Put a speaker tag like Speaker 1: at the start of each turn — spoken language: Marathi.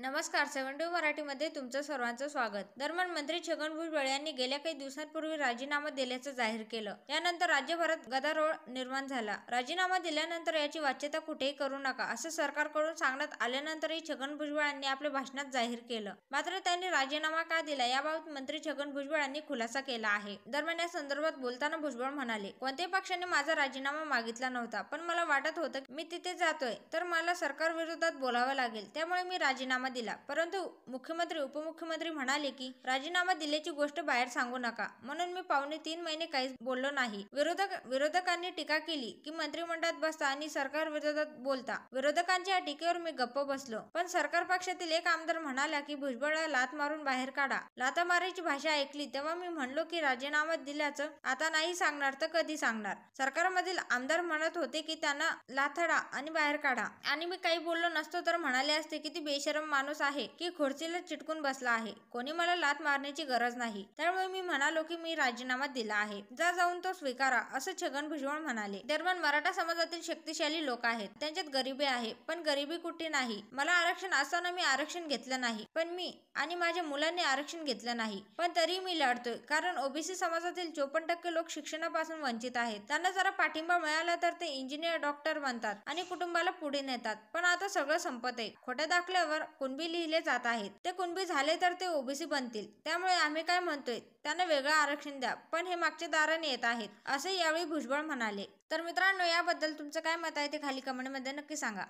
Speaker 1: नमस्कार. 72 मराठीमध्ये तुमचं सर्वांचं स्वागत. दरम्यान मंत्री छगन भुजबळ यांनी गेल्या काही दिवसांपूर्वी राजीनामा दिल्याचं जाहीर केलं. यानंतर राज्यभरात गदारोळ निर्माण झाला. राजीनामा दिल्यानंतर याची वाच्यता कुठेही करू नका असं सरकारकडून सांगण्यात आल्यानंतरही छगन भुजबळ यांनी आपल्या भाषणात जाहीर केलं. मात्र त्यांनी राजीनामा का दिला याबाबत मंत्री छगन भुजबळ यांनी खुलासा केला आहे. दरम्यान या संदर्भात बोलताना भुजबळ म्हणाले, कोणत्याही पक्षाने माझा राजीनामा मागितला नव्हता, पण मला वाटत होतं मी तिथे जातोय तर मला सरकारविरोधात बोलावं लागेल, त्यामुळे मी राजीनामा दिला. परंतु मुख्यमंत्री उपमुख्यमंत्री म्हणाले की राजीनामा दिल्याची गोष्ट बाहेर सांगू नका, म्हणून मी 3.5 महिने काहीच बोललो नाही. विरोधकांनी टीका केली की मंत्रिमंडळात बसता आणि सरकार विरोधात बोलता. विरोधकांच्या या टीकेवर मी गप्प बसलो, पण सरकार पक्षातील एक आमदार म्हणाला की भुजबळला लाथ मारून बाहेर काढा. लाथामारीची भाषा ऐकली तेव्हा मी म्हणलो की राजीनामा दिल्याचं आता नाही सांगणार तर कधी सांगणार. सरकारमधील आमदार म्हणत होते की त्यांना लाथाडा आणि बाहेर काढा आणि मी काही बोललो नसतो तर म्हणाले असते की ती बेशरम माणूस आहे की खुर्चीला चिटकून बसला आहे. कोणी मला लाथ मारण्याची गरज नाही, त्यामुळे मी म्हणालो की मी राजीनामा दिला आहे, जा जाऊन तो स्वीकारा असं छगन भुजबळ म्हणाले. दरम्यान मराठा समाजातील शक्तिशाली लोक आहेत, त्यांच्यात गरिबी आहे, पण गरिबी कुठे नाही. मला आरक्षण असताना मी आरक्षण घेतलं नाही, पण मी आणि माझ्या मुलांनी आरक्षण घेतलं नाही, पण तरी मी लढतोय, कारण ओबीसी समाजातील 54% लोक शिक्षणापासून वंचित आहेत. त्यांना जरा पाठिंबा मिळाला तर ते इंजिनियर डॉक्टर बनतात आणि कुटुंबाला पुढे नेतात. पण आता सगळं संपत आहे. खोट्या दाखल्यावर कुणबी लिहिले जात आहेत. ते कुणबी झाले तर ते ओबीसी बनतील. त्यामुळे आम्ही काय म्हणतोय, त्यांना वेगळं आरक्षण द्या, पण हे मागच्या दाराने येत आहेत असे यावेळी भुजबळ म्हणाले. तर मित्रांनो, याबद्दल तुमचं काय मत आहे ते खाली कमेंटमध्ये नक्की सांगा.